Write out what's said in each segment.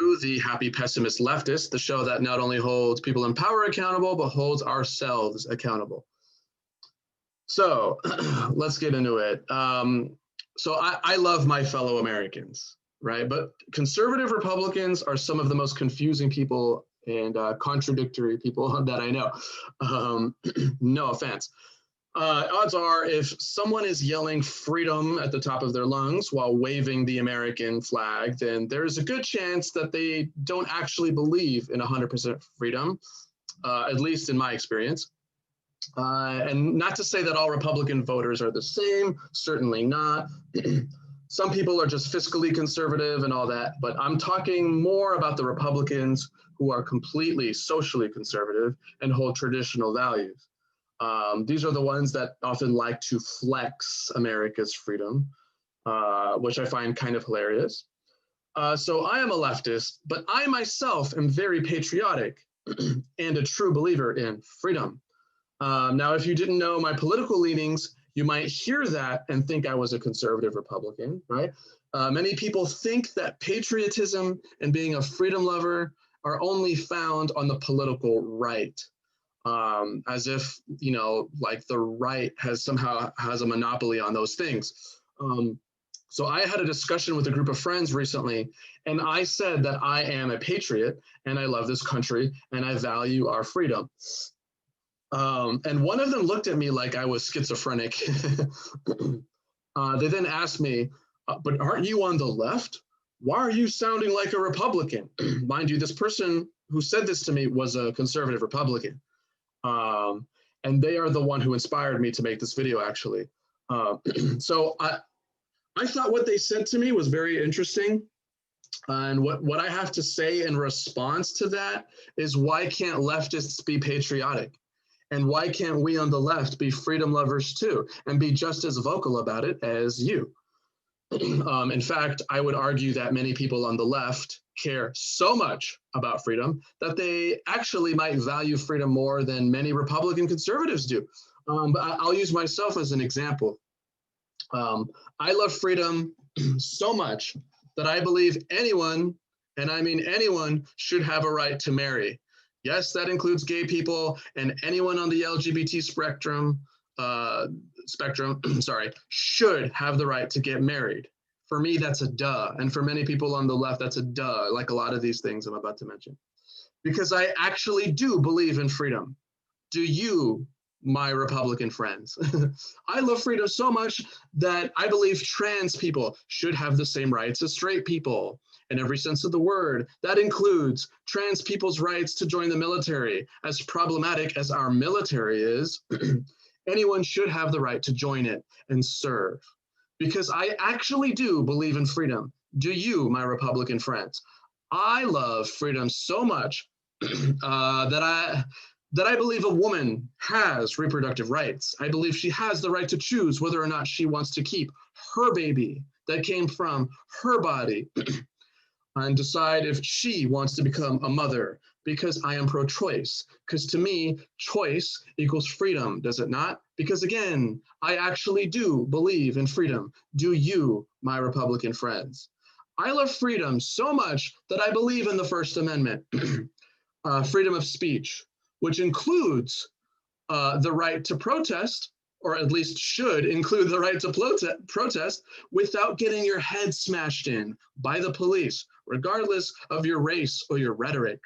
to the Happy Pessimist Leftist, the show that not only holds people in power accountable, but holds ourselves accountable. So let's get into it. So I love my fellow Americans, right? But conservative Republicans are some of the most confusing people and contradictory people that I know. No offense. Odds are if someone is yelling freedom at the top of their lungs while waving the American flag, then there's a good chance that they don't actually believe in 100% freedom, at least in my experience. And not to say that all Republican voters are the same, certainly not. Some people are just fiscally conservative and all that, but I'm talking more about the Republicans who are completely socially conservative and hold traditional values. These are the ones that often like to flex America's freedom, which I find kind of hilarious. So I am a leftist, but I myself am very patriotic and a true believer in freedom. Now, if you didn't know my political leanings, you might hear that and think I was a conservative Republican, right? Many people think that patriotism and being a freedom lover are only found on the political right. As if, you know, like the right has a monopoly on those things. So I had a discussion with a group of friends recently, and I said that I am a patriot and I love this country and I value our freedom. And one of them looked at me like I was schizophrenic. They then asked me, but aren't you on the left? Why are you sounding like a Republican? Mind you, this person who said this to me was a conservative Republican. And they are the one who inspired me to make this video, actually. So I thought what they said to me was very interesting. And what I have to say in response to that is, why can't leftists be patriotic? And why can't we on the left be freedom lovers too, and be just as vocal about it as you? In fact, I would argue that many people on the left care so much about freedom that they actually might value freedom more than many Republican conservatives do. But I'll use myself as an example. I love freedom so much that I believe anyone, and I mean anyone, should have a right to marry. Yes, that includes gay people and anyone on the LGBT spectrum, should have the right to get married. For me, that's a duh. And for many people on the left, that's a duh, like a lot of these things I'm about to mention. Because I actually do believe in freedom. Do you, my Republican friends? I love freedom so much that I believe trans people should have the same rights as straight people. In every sense of the word. That includes trans people's rights to join the military. As problematic as our military is, anyone should have the right to join it and serve. Because I actually do believe in freedom. Do you, my Republican friends? I love freedom so much that I believe a woman has reproductive rights. I believe she has the right to choose whether or not she wants to keep her baby that came from her body and decide if she wants to become a mother, because I am pro-choice. Because to me, choice equals freedom, does it not? Because again, I actually do believe in freedom. Do you, my Republican friends? I love freedom so much that I believe in the First Amendment, freedom of speech, which includes the right to protest, or at least should include the right to protest without getting your head smashed in by the police, regardless of your race or your rhetoric.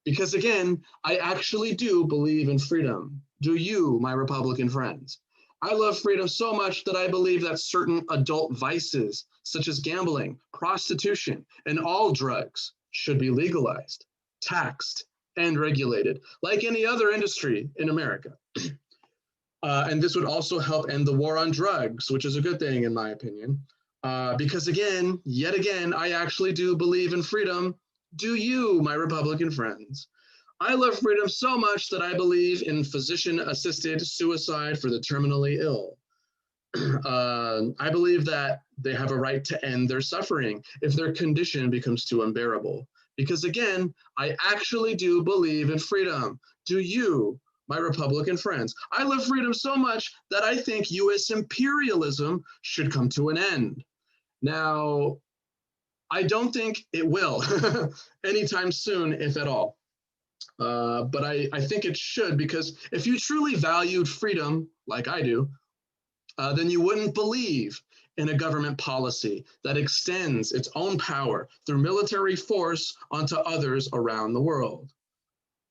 Because again, I actually do believe in freedom. Do you, my Republican friends? I love freedom so much that I believe that certain adult vices, such as gambling, prostitution, and all drugs, should be legalized, taxed, and regulated, like any other industry in America. And this would also help end the war on drugs, which is a good thing, in my opinion. Because again, yet again, I actually do believe in freedom. Do you, my Republican friends? I love freedom so much that I believe in physician-assisted suicide for the terminally ill. I believe that they have a right to end their suffering if their condition becomes too unbearable. Because again, I actually do believe in freedom. Do you, my Republican friends? I love freedom so much that I think US imperialism should come to an end. Now, I don't think it will anytime soon, if at all. But I think it should, because if you truly valued freedom, like I do, then you wouldn't believe in a government policy that extends its own power through military force onto others around the world.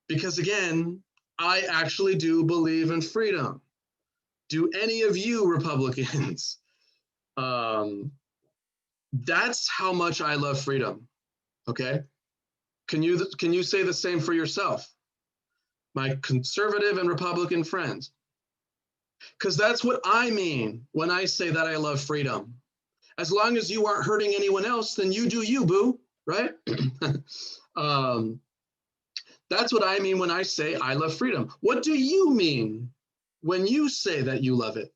Because again, I actually do believe in freedom. Do any of you Republicans? That's how much I love freedom. Okay. Can you say the same for yourself, my conservative and Republican friends? Because that's what I mean when I say that I love freedom. As long as you aren't hurting anyone else, then you do you, boo, right? That's what I mean when I say I love freedom. What do you mean when you say that you love it?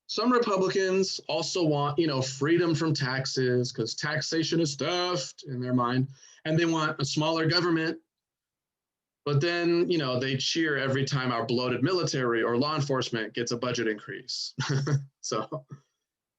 Some Republicans also want, freedom from taxes, because taxation is theft in their mind, and they want a smaller government. But then, they cheer every time our bloated military or law enforcement gets a budget increase. So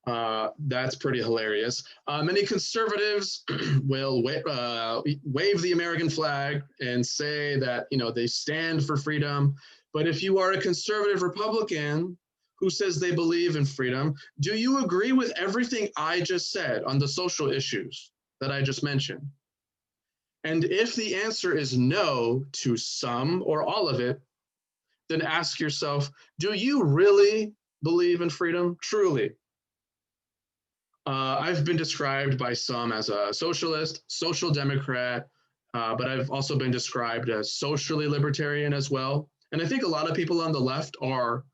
that's pretty hilarious. Many conservatives will wave the American flag and say that, they stand for freedom. But if you are a conservative Republican who says they believe in freedom, do you agree with everything I just said on the social issues that I just mentioned? And if the answer is no to some or all of it, then ask yourself, do you really believe in freedom? Truly. I've been described by some as a socialist, social democrat, but I've also been described as socially libertarian as well. And I think a lot of people on the left are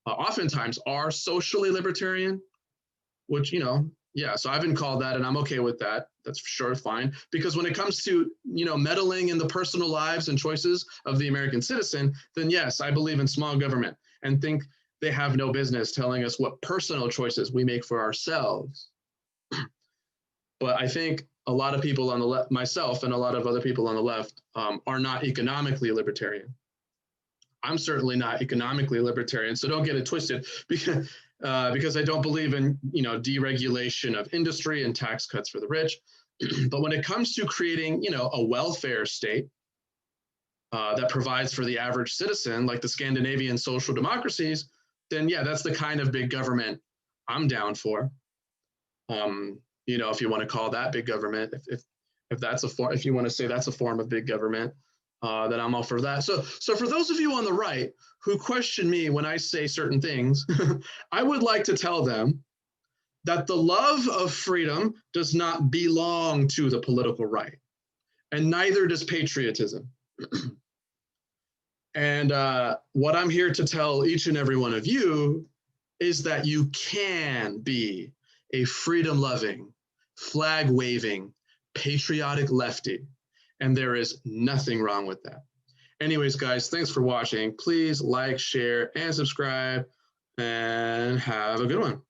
oftentimes are socially libertarian, which, yeah, so I've been called that and I'm okay with that. That's for sure fine. Because when it comes to, meddling in the personal lives and choices of the American citizen, then yes, I believe in small government and think they have no business telling us what personal choices we make for ourselves. But I think a lot of people on the left, myself and a lot of other people on the left, are not economically libertarian. I'm certainly not economically libertarian, so don't get it twisted, because I don't believe in, deregulation of industry and tax cuts for the rich. But when it comes to creating, a welfare state that provides for the average citizen, like the Scandinavian social democracies, then yeah, that's the kind of big government I'm down for. If you want to call that big government, if that's a form, if you want to say that's a form of big government, then I'm all for that. So for those of you on the right who question me when I say certain things, I would like to tell them that the love of freedom does not belong to the political right, and neither does patriotism. And what I'm here to tell each and every one of you is that you can be a freedom-loving, flag-waving, patriotic lefty, and there is nothing wrong with that. Anyways, guys, thanks for watching. Please like, share, and subscribe, and have a good one.